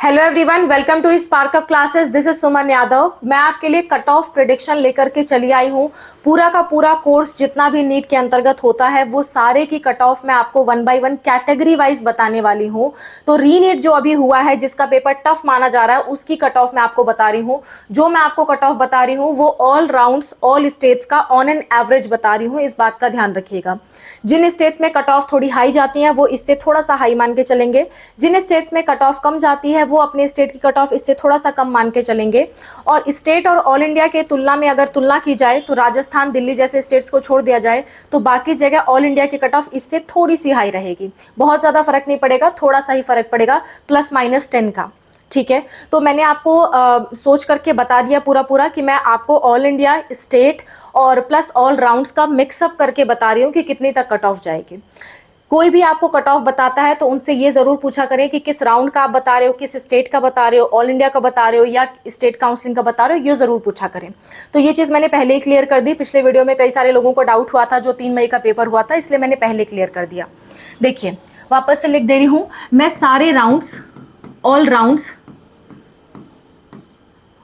Hello everyone, welcome to spark up classes. This is Suman Yadav. मैं आपके लिए कट ऑफ प्रिडिक्शन लेकर के चली आई हूँ। पूरा का पूरा कोर्स जितना भी नीट के अंतर्गत होता है वो सारे की कट ऑफ मैं आपको one by one category wise बताने वाली हूँ। तो रीनीट जो अभी हुआ है, जिसका पेपर टफ माना जा रहा है, उसकी कट ऑफ मैं आपको बता रही हूँ। जो मैं आपको कट ऑफ बता रही हूँ वो ऑल राउंड्स ऑल स्टेट्स का ऑन एन एवरेज बता रही हूँ। इस बात का ध्यान रखिएगा। जिन स्टेट्स में कट ऑफ थोड़ी हाई जाती है वो इससे थोड़ा सा हाई मान के चलेंगे। जिन स्टेट्स में कट ऑफ कम जाती है वो अपने स्टेट की कट ऑफ इससे थोड़ा सा कम मान के चलेंगे। और स्टेट और ऑल इंडिया के तुलना में अगर तुलना की जाए तो राजस्थान, दिल्ली जैसे स्टेट्स को छोड़ दिया जाए तो बाकी जगह ऑल इंडिया की कट ऑफ इससे थोड़ी सी हाई रहेगी। बहुत ज्यादा फर्क नहीं पड़ेगा, थोड़ा सा ही फर्क पड़ेगा, +-10 का। ठीक है, तो मैंने आपको सोच करके बता दिया पूरा कि मैं आपको ऑल इंडिया, स्टेट और प्लस ऑल राउंड्स का मिक्सअप करके बता रही हूँ कि कितनी तक कट ऑफ जाएगी। कोई भी आपको कट ऑफ बताता है तो उनसे ये जरूर पूछा करें कि किस राउंड का आप बता रहे हो, किस स्टेट का बता रहे हो, ऑल इंडिया का बता रहे हो या स्टेट काउंसलिंग का बता रहे हो, ये जरूर पूछा करें। तो ये चीज मैंने पहले ही क्लियर कर दी। पिछले वीडियो में कई सारे लोगों को डाउट हुआ था जो 3 मई का पेपर हुआ था, इसलिए मैंने पहले क्लियर कर दिया। देखिए, वापस से लिख दे रही हूं, मैं सारे rounds, all rounds,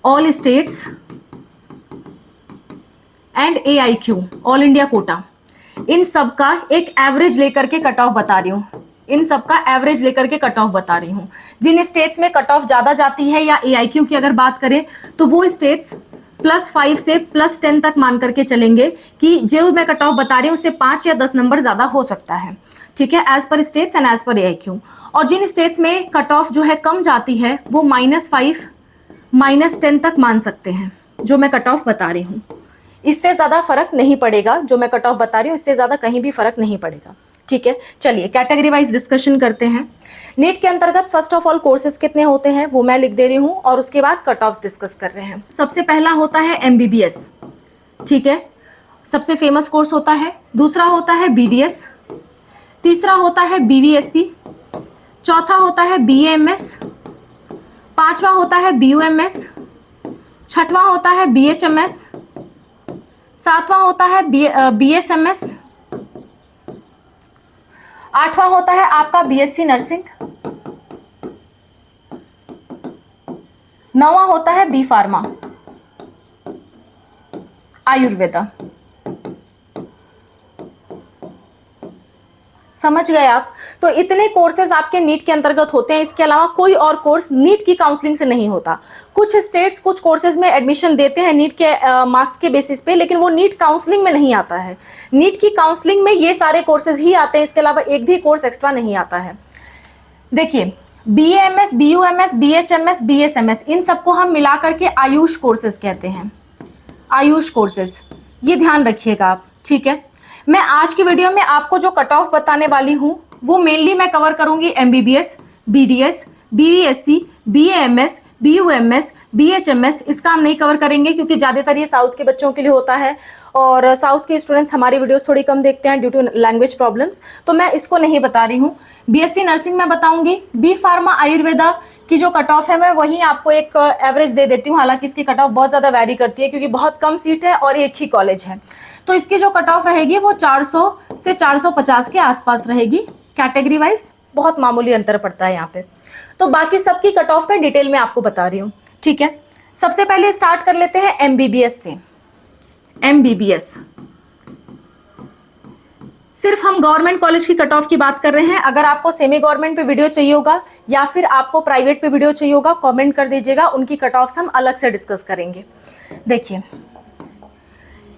all states and AIQ, all India quota, इन सब का एक एवरेज लेकर के कट ऑफ बता रही हूँ। इन सब का एवरेज लेकर के कट ऑफ बता रही हूँ। जिन स्टेट्स में कट ऑफ ज्यादा जाती है या AIQ की अगर बात करें तो वो स्टेट्स +5 से +10 तक मान करके चलेंगे कि जो मैं कट ऑफ बता रही हूँ उससे 5 या 10 नंबर ज्यादा हो सकता है। ठीक है, as per states and as per AIQ। और जिन स्टेट्स में कट ऑफ जो है कम जाती है वो -5 -10 तक मान सकते हैं जो मैं कट ऑफ बता रही हूँ। इससे ज्यादा फर्क नहीं पड़ेगा। जो मैं कट ऑफ बता रही हूँ इससे ज्यादा कहीं भी फर्क नहीं पड़ेगा। ठीक है, चलिए कैटेगरी वाइज डिस्कशन करते हैं। नीट के अंतर्गत फर्स्ट ऑफ ऑल कोर्सेज कितने होते हैं वो मैं लिख दे रही हूँ और उसके बाद कट ऑफ डिस्कस कर रहे हैं। सबसे पहला होता है MBBS। ठीक है, सबसे फेमस कोर्स होता है। दूसरा होता है BDS। तीसरा होता है BVSC। चौथा होता है BAMS। पांचवा होता है BUMS। छठवां होता है BHMS। सातवां होता है BSMS। आठवां होता है आपका BSc नर्सिंग। नौवां होता है B फार्मा, आयुर्वेदा। समझ गए आप? तो इतने कोर्सेज आपके नीट के अंतर्गत होते हैं। इसके अलावा कोई और कोर्स नीट की काउंसलिंग से नहीं होता। कुछ स्टेट्स कुछ कोर्सेज में एडमिशन देते हैं नीट के मार्क्स के बेसिस पे, लेकिन वो नीट काउंसलिंग में नहीं आता है। नीट की काउंसलिंग में ये सारे कोर्सेज ही आते हैं, इसके अलावा एक भी कोर्स एक्स्ट्रा नहीं आता है। देखिए, BAMS, BUMS, BHMS, BSMS, इन सबको हम मिला करके आयुष कोर्सेज कहते हैं। आयुष कोर्सेज, ये ध्यान रखिएगा आप। ठीक है, मैं आज की वीडियो में आपको जो कट ऑफ बताने वाली हूं वो मेनली मैं कवर करूंगी MBBS, BDS, BVSC, BAMS, BUMS, BHMS। इसका हम नहीं कवर करेंगे क्योंकि ज्यादातर ये साउथ के बच्चों के लिए होता है और साउथ के स्टूडेंट्स हमारी वीडियोस थोड़ी कम देखते हैं ड्यू टू लैंग्वेज प्रॉब्लम्स, तो मैं इसको नहीं बता रही हूँ। BSc नर्सिंग में बताऊंगी। B फार्मा आयुर्वेदा की जो कट ऑफ है मैं वहीं आपको एक एवरेज दे देती हूँ। हालांकि इसकी कट ऑफ बहुत ज्यादा वैरी करती है क्योंकि बहुत कम सीट है और एक ही कॉलेज है। तो इसकी जो कट ऑफ रहेगी वो 400 से 450 के आसपास रहेगी। कैटेगरी वाइज बहुत मामूली अंतर पड़ता है यहाँ पे। तो बाकी सबकी कट ऑफ पे डिटेल में आपको बता रही हूँ। ठीक है, सबसे पहले स्टार्ट कर लेते हैं MBBS से। MBBS सिर्फ हम गवर्नमेंट कॉलेज की कट ऑफ की बात कर रहे हैं। अगर आपको सेमी गवर्नमेंट पे वीडियो चाहिए होगा या फिर आपको प्राइवेट पे वीडियो चाहिए होगा, कमेंट कर दीजिएगा, उनकी कट ऑफ हम अलग से डिस्कस करेंगे। देखिए,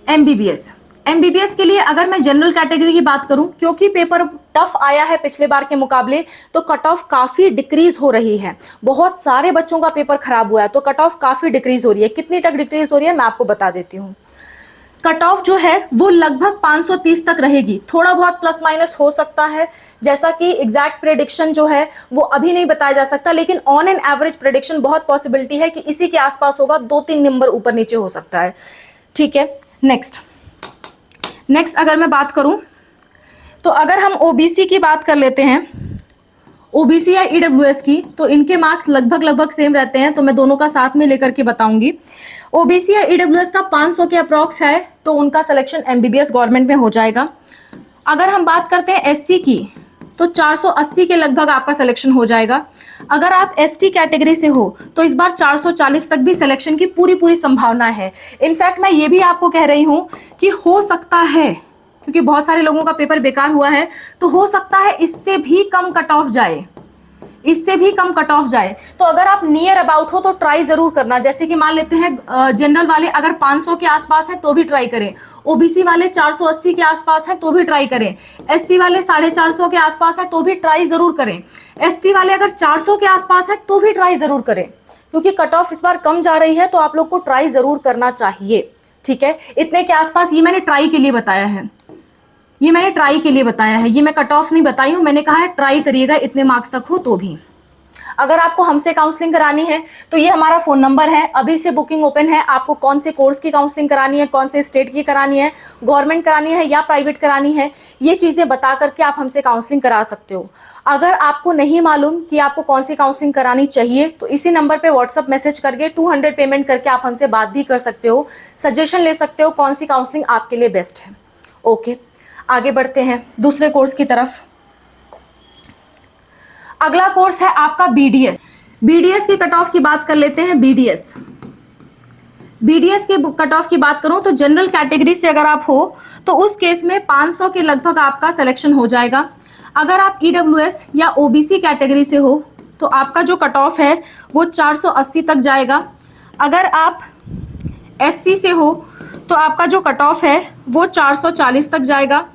MBBS के लिए अगर मैं जनरल कैटेगरी की बात करूं, क्योंकि पेपर टफ आया है पिछले बार के मुकाबले, तो कट ऑफ काफी डिक्रीज हो रही है। बहुत सारे बच्चों का पेपर खराब हुआ है तो कट ऑफ काफी डिक्रीज हो रही है। कितनी तक डिक्रीज हो रही है मैं आपको बता देती हूँ। कट ऑफ जो है वो लगभग 530 तक रहेगी। थोड़ा बहुत प्लस माइनस हो सकता है, जैसा कि एग्जैक्ट प्रेडिक्शन जो है वो अभी नहीं बताया जा सकता, लेकिन ऑन एन एवरेज प्रेडिक्शन बहुत पॉसिबिलिटी है कि इसी के आसपास होगा। 2-3 नंबर ऊपर नीचे हो सकता है। ठीक है, नेक्स्ट अगर मैं बात करूं तो अगर हम OBC की बात कर लेते हैं, OBC या EWS की, तो इनके मार्क्स लगभग सेम रहते हैं। तो मैं दोनों का साथ में लेकर के बताऊंगी। OBC या EWS का 500 के अप्रॉक्स है तो उनका सिलेक्शन MBBS गवर्नमेंट में हो जाएगा। अगर हम बात करते हैं SC की, तो 480 के लगभग आपका सिलेक्शन हो जाएगा। अगर आप एसटी कैटेगरी से हो तो इस बार 440 तक भी सिलेक्शन की पूरी संभावना है। इनफैक्ट मैं ये भी आपको कह रही हूँ कि हो सकता है, क्योंकि बहुत सारे लोगों का पेपर बेकार हुआ है, तो हो सकता है इससे भी कम कट ऑफ जाए, इससे भी कम कट ऑफ जाए। तो अगर आप नियर अबाउट हो तो ट्राई जरूर करना। जैसे कि मान लेते हैं जनरल वाले अगर 500 के आसपास है तो भी ट्राई करें, ओबीसी वाले 480 के आसपास है तो भी ट्राई करें, एससी वाले 450 के आसपास है तो भी ट्राई जरूर करें, एसटी वाले अगर 400 के आसपास है तो भी ट्राई जरूर करें, क्योंकि कट ऑफ इस बार कम जा रही है, तो आप लोग को ट्राई जरूर करना चाहिए। ठीक है, इतने के आसपास, ये मैंने ट्राई के लिए बताया है, ये मैंने ट्राई के लिए बताया है, ये मैं कट ऑफ नहीं बताई हूं, मैंने कहा है ट्राई करिएगा इतने मार्क्स तक हो तो भी। अगर आपको हमसे काउंसलिंग करानी है तो ये हमारा फोन नंबर है, अभी से बुकिंग ओपन है। आपको कौन से कोर्स की काउंसलिंग करानी है, कौन से स्टेट की करानी है, गवर्नमेंट करानी है या प्राइवेट करानी है, ये चीजें बता करके आप हमसे काउंसलिंग करा सकते हो। अगर आपको नहीं मालूम कि आपको कौन सी काउंसलिंग करानी चाहिए तो इसी नंबर पे व्हाट्सअप मैसेज करके 200 पेमेंट करके आप हमसे बात भी कर सकते हो, सजेशन ले सकते हो कौन सी काउंसलिंग आपके लिए बेस्ट है। ओके, आगे बढ़ते हैं दूसरे कोर्स की तरफ। अगला कोर्स है आपका बीडीएस। बीडीएस की कट ऑफ की बात कर लेते हैं। बीडीएस के कट ऑफ की बात करूं तो जनरल कैटेगरी से अगर आप हो तो उस केस में 500 के लगभग आपका सिलेक्शन हो जाएगा। अगर आप ईडब्ल्यूएस या ओबीसी कैटेगरी से हो तो आपका जो कट ऑफ है वो 480 तक जाएगा। अगर आप एससी से हो तो आपका जो कट ऑफ है वो 440 तक जाएगा।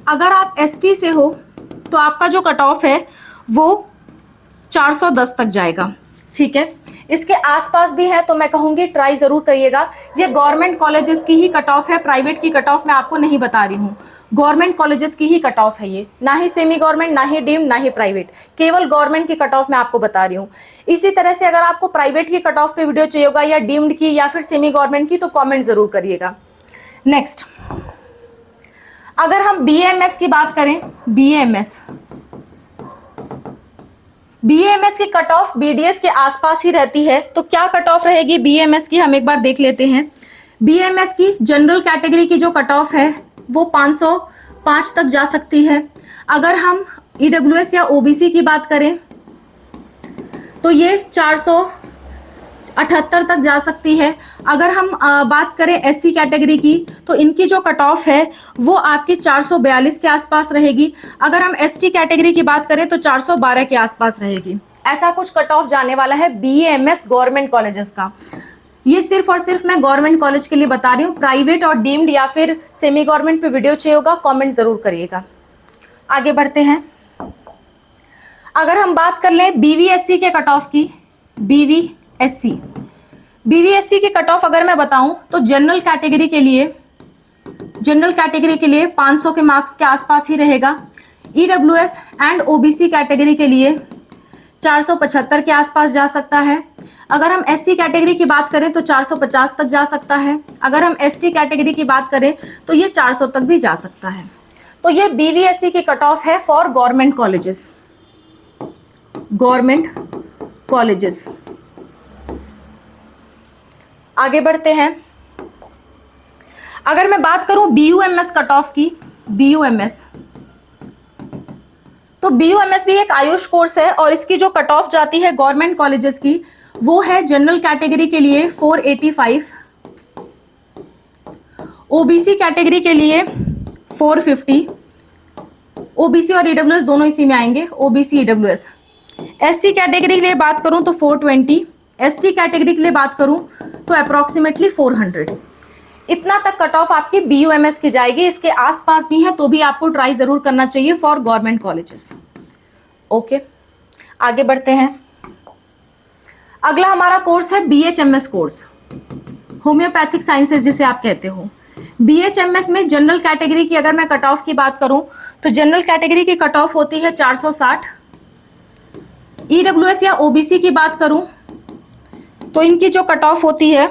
अगर आप एसटी से हो तो आपका जो कट ऑफ है वो 410 तक जाएगा। ठीक है, इसके आसपास भी है तो मैं कहूंगी ट्राई जरूर करिएगा। ये गवर्नमेंट कॉलेजेस की ही कट ऑफ है, प्राइवेट की कट ऑफ मैं आपको नहीं बता रही हूँ, गवर्नमेंट कॉलेजेस की ही कट ऑफ है ये, ना ही सेमी गवर्नमेंट, ना ही डीम्ड, ना ही प्राइवेट, केवल गवर्नमेंट की कट ऑफ मैं आपको बता रही हूँ। इसी तरह से अगर आपको प्राइवेट की कट ऑफ पे वीडियो चाहिए होगा या डीम्ड की या फिर सेमी गवर्नमेंट की तो कॉमेंट जरूर करिएगा। नेक्स्ट, अगर हम बीएएमएस की बात करें, बीएएमएस की कट ऑफ बीडीएस के आसपास ही रहती है, तो क्या कट ऑफ रहेगी बीएएमएस की हम एक बार देख लेते हैं। बीएएमएस की जनरल कैटेगरी की जो कट ऑफ है वो 505 तक जा सकती है। अगर हम ईडब्ल्यूएस या ओबीसी की बात करें तो ये 478 तक जा सकती है। अगर हम बात करें एससी कैटेगरी की तो इनकी जो कट ऑफ है वो आपकी 442 के आसपास रहेगी। अगर हम एसटी कैटेगरी की बात करें तो 412 के आसपास रहेगी। ऐसा कुछ कट ऑफ जाने वाला है बीएएमएस गवर्नमेंट कॉलेजेस का। ये सिर्फ और सिर्फ मैं गवर्नमेंट कॉलेज के लिए बता रही हूँ, प्राइवेट और डीम्ड या फिर सेमी गवर्नमेंट पे वीडियो चाहिए होगा कॉमेंट जरूर करिएगा। आगे बढ़ते हैं, अगर हम बात कर लें बीवीएससी के कट ऑफ की, बीवीएससी की कट ऑफ अगर मैं बताऊं तो जनरल कैटेगरी के लिए 500 के मार्क्स के आसपास ही रहेगा। ईडब्ल्यूएस एंड ओबीसी कैटेगरी के लिए 475 के आसपास जा सकता है। अगर हम एससी कैटेगरी की बात करें तो 450 तक जा सकता है। अगर हम एसटी कैटेगरी की बात करें तो ये 400 तक भी जा सकता है। तो ये बीवीएससी की कट ऑफ है फॉर गवर्नमेंट कॉलेजेस। आगे बढ़ते हैं, अगर मैं बात करूं बीयूएमएस कट ऑफ की, तो बीयूएमएस भी एक आयुष कोर्स है और इसकी जो कट ऑफ जाती है गवर्नमेंट कॉलेजेस की वो है जनरल कैटेगरी के लिए 485, ओबीसी कैटेगरी के लिए 450, ओबीसी और ईडब्ल्यूएस दोनों इसी में आएंगे, ओबीसी ईडब्ल्यूएस। एससी कैटेगरी के लिए बात करूं तो 420, एसटी कैटेगरी के लिए बात करूं तो अप्रोक्सीमेटली 400। इतना तक कट ऑफ आपकी बीयूएमएस की जाएगी। इसके आसपास भी है तो भी आपको ट्राई जरूर करना चाहिए फॉर गवर्नमेंट कॉलेजेस। ओके, आगे बढ़ते हैं, अगला हमारा कोर्स है बीएचएमएस कोर्स, होम्योपैथिक साइंसेज जिसे आप कहते हो। बीएचएमएस में जनरल कैटेगरी की अगर मैं कट ऑफ की बात करूं तो जनरल कैटेगरी की कट ऑफ होती है 460। ईडब्ल्यूएस या ओबीसी की बात करूं तो इनकी जो कट ऑफ होती है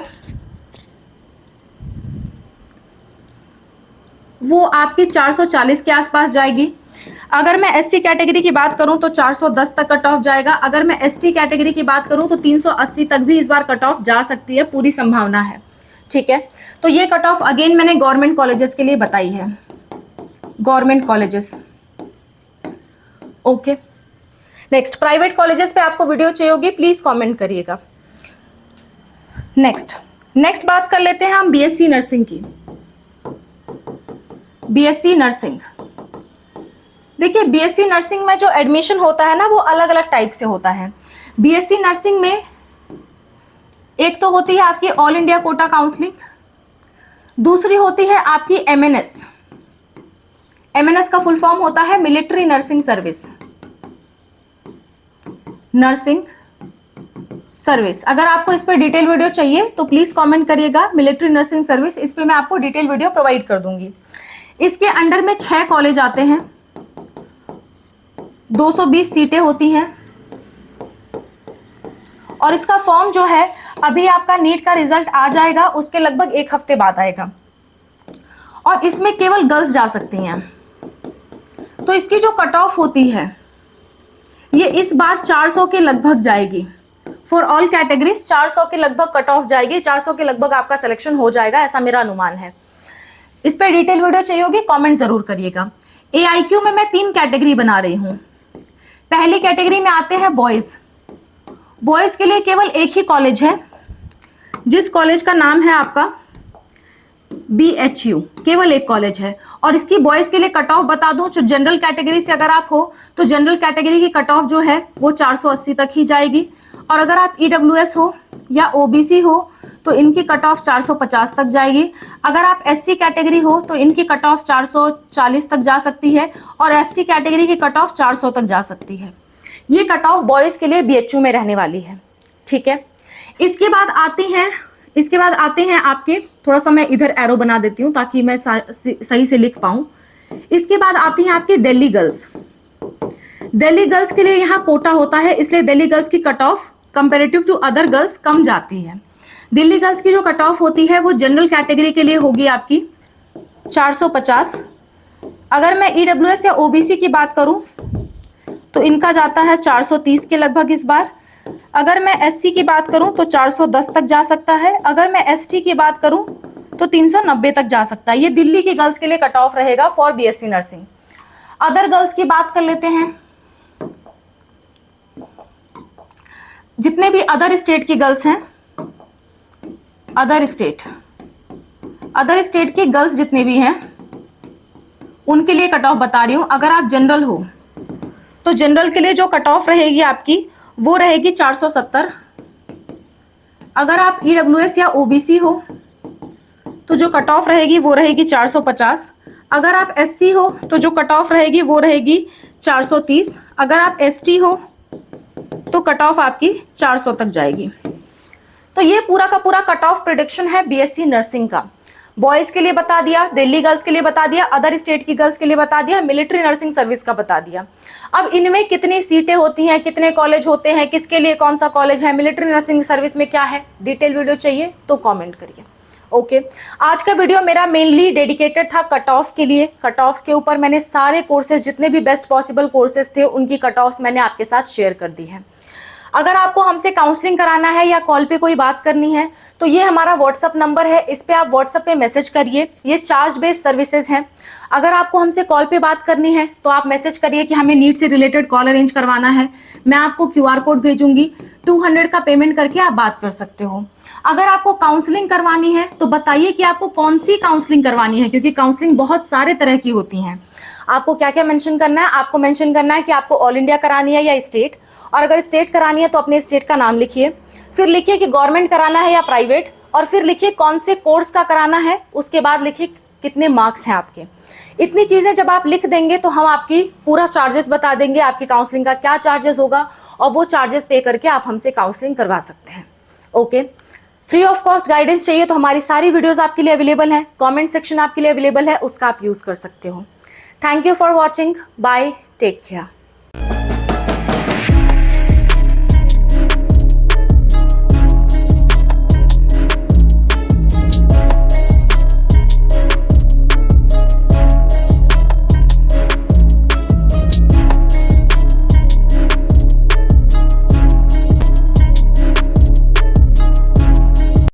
वो आपकी 440 के आसपास जाएगी। अगर मैं एससी कैटेगरी की बात करूं तो 410 तक कट ऑफ जाएगा। अगर मैं एसटी कैटेगरी की बात करूं तो 380 तक भी इस बार कट ऑफ जा सकती है, पूरी संभावना है। ठीक है, तो ये कट ऑफ अगेन मैंने गवर्नमेंट कॉलेजेस के लिए बताई है, government colleges. Okay, next private colleges पे आपको वीडियो चाहिए होगी, प्लीज कमेंट करिएगा। नेक्स्ट बात कर लेते हैं हम बीएससी नर्सिंग की। बीएससी नर्सिंग, देखिए बीएससी नर्सिंग में जो एडमिशन होता है ना वो अलग अलग टाइप से होता है। बीएससी नर्सिंग में एक तो होती है आपकी ऑल इंडिया कोटा काउंसलिंग, दूसरी होती है आपकी एमएनएस। एमएनएस का फुल फॉर्म होता है military nursing service. Nursing service, अगर आपको इस पर डिटेल वीडियो चाहिए तो प्लीज कमेंट करिएगा, मिलिट्री नर्सिंग सर्विस, इस पे मैं आपको डिटेल वीडियो प्रोवाइड कर दूंगी। इसके अंडर में 6 कॉलेज आते हैं, 220 सीटें होती हैं, और इसका फॉर्म जो है अभी आपका नीट का रिजल्ट आ जाएगा, उसके लगभग 1 हफ्ते बाद आएगा, और इसमें केवल गर्ल्स जा सकती हैं। तो इसकी जो कट ऑफ होती है ये इस बार 400 के लगभग जाएगी। फॉर ऑल कैटेगरीज 400 के लगभग कट ऑफ जाएगी, 400 के लगभग आपका सिलेक्शन हो जाएगा, ऐसा मेरा अनुमान है। इस पर डिटेल वीडियो चाहिए होगी, कमेंट जरूर करिएगा। AIQ में मैं 3 कैटेगरी बना रही हूं। पहली कैटेगरी में आते हैं बॉयज। बॉयज के लिए केवल एक ही कॉलेज है, जिस कॉलेज का नाम है आपका BHU, केवल एक कॉलेज है। और इसकी बॉयज के लिए कट ऑफ बता दूं, जो जनरल कैटेगरी से अगर आप हो तो जनरल कैटेगरी की कट ऑफ जो है वो 480 तक ही जाएगी, और अगर आप EWS हो या OBC हो तो इनकी कट ऑफ 450 तक जाएगी। अगर आप SC कैटेगरी हो तो इनकी कट ऑफ 440 तक जा सकती है, और ST कैटेगरी की कट ऑफ 400 तक जा सकती है। ये कट ऑफ बॉयज के लिए BHU में रहने वाली है, ठीक है। इसके बाद आते हैं आपके, थोड़ा सा मैं इधर एरो बना देती हूँ ताकि मैं सही से लिख पाऊँ। इसके बाद आती हैं आपकी दिल्ली गर्ल्स। दिल्ली गर्ल्स के लिए यहाँ कोटा होता है, इसलिए दिल्ली गर्ल्स की cut off comparative to other girls कम जाती है। दिल्ली गर्ल्स की जो कट ऑफ होती है वो जनरल कैटेगरी के लिए होगी आपकी 450। अगर मैं EWS या OBC की बात करूं तो इनका जाता है 430 के लगभग इस बार। अगर मैं SC की बात करूं तो 410 तक जा सकता है। अगर मैं ST की बात करूं तो 390 तक जा सकता है। ये दिल्ली की गर्ल्स के लिए कट ऑफ रहेगा for BSc nursing. Other girls की बात कर लेते हैं। जितने भी अदर स्टेट की गर्ल्स हैं, अदर स्टेट की गर्ल्स जितने भी हैं उनके लिए कट ऑफ बता रही हूं। अगर आप जनरल हो तो जनरल के लिए जो कट ऑफ रहेगी आपकी वो रहेगी 470। अगर आप EWS या OBC हो तो जो कट ऑफ रहेगी वो रहेगी 450। अगर आप SC हो तो जो कट ऑफ रहेगी वो रहेगी 430। अगर आप ST हो तो कट ऑफ आपकी 400 तक जाएगी। तो ये पूरा का पूरा कट ऑफ प्रेडिक्शन है BSc नर्सिंग का। बॉयज के लिए बता दिया, दिल्ली गर्ल्स के लिए बता दिया, अदर स्टेट की गर्ल्स के लिए बता दिया, मिलिट्री नर्सिंग सर्विस का बता दिया। अब इनमें कितनी सीटें होती हैं, कितने कॉलेज होते हैं, किसके लिए कौन सा कॉलेज है, मिलिट्री नर्सिंग सर्विस में क्या है, डिटेल वीडियो चाहिए तो कमेंट करिए। ओके, आज का वीडियो मेरा मेनली डेडिकेटेड था कट ऑफ के लिए। कट ऑफ्स के ऊपर मैंने सारे कोर्सेज, जितने भी बेस्ट पॉसिबल कोर्सेज थे उनकी कट ऑफ्स मैंने आपके साथ शेयर कर दी है। अगर आपको हमसे काउंसलिंग कराना है या कॉल पे कोई बात करनी है तो ये हमारा व्हाट्सअप नंबर है, इस पे आप व्हाट्सअप पे मैसेज करिए। ये चार्ज बेस्ड सर्विसेज हैं। अगर आपको हमसे कॉल पे बात करनी है तो आप मैसेज करिए कि हमें नीट से रिलेटेड कॉल अरेंज करवाना है, मैं आपको QR कोड भेजूंगी, 200 का पेमेंट करके आप बात कर सकते हो। अगर आपको काउंसलिंग करवानी है तो बताइए कि आपको कौन सी काउंसलिंग करवानी है, क्योंकि काउंसलिंग बहुत सारे तरह की होती हैं। आपको क्या क्या मेंशन करना है, आपको मेंशन करना है कि आपको ऑल इंडिया करानी है या स्टेट, और अगर स्टेट करानी है तो अपने स्टेट का नाम लिखिए, फिर लिखिए कि गवर्नमेंट कराना है या प्राइवेट, और फिर लिखिए कौन से कोर्स का कराना है, उसके बाद लिखिए कितने मार्क्स हैं आपके। इतनी चीजें जब आप लिख देंगे तो हम आपकी पूरा चार्जेस बता देंगे, आपकी काउंसलिंग का क्या चार्जेस होगा, और वो चार्जेस पे करके आप हमसे काउंसलिंग करवा सकते हैं। Okay, free of cost guidance चाहिए तो हमारी सारी वीडियोस आपके लिए अवेलेबल हैं, कमेंट सेक्शन आपके लिए अवेलेबल है, उसका आप यूज कर सकते हो। Thank you for watching, bye, take care.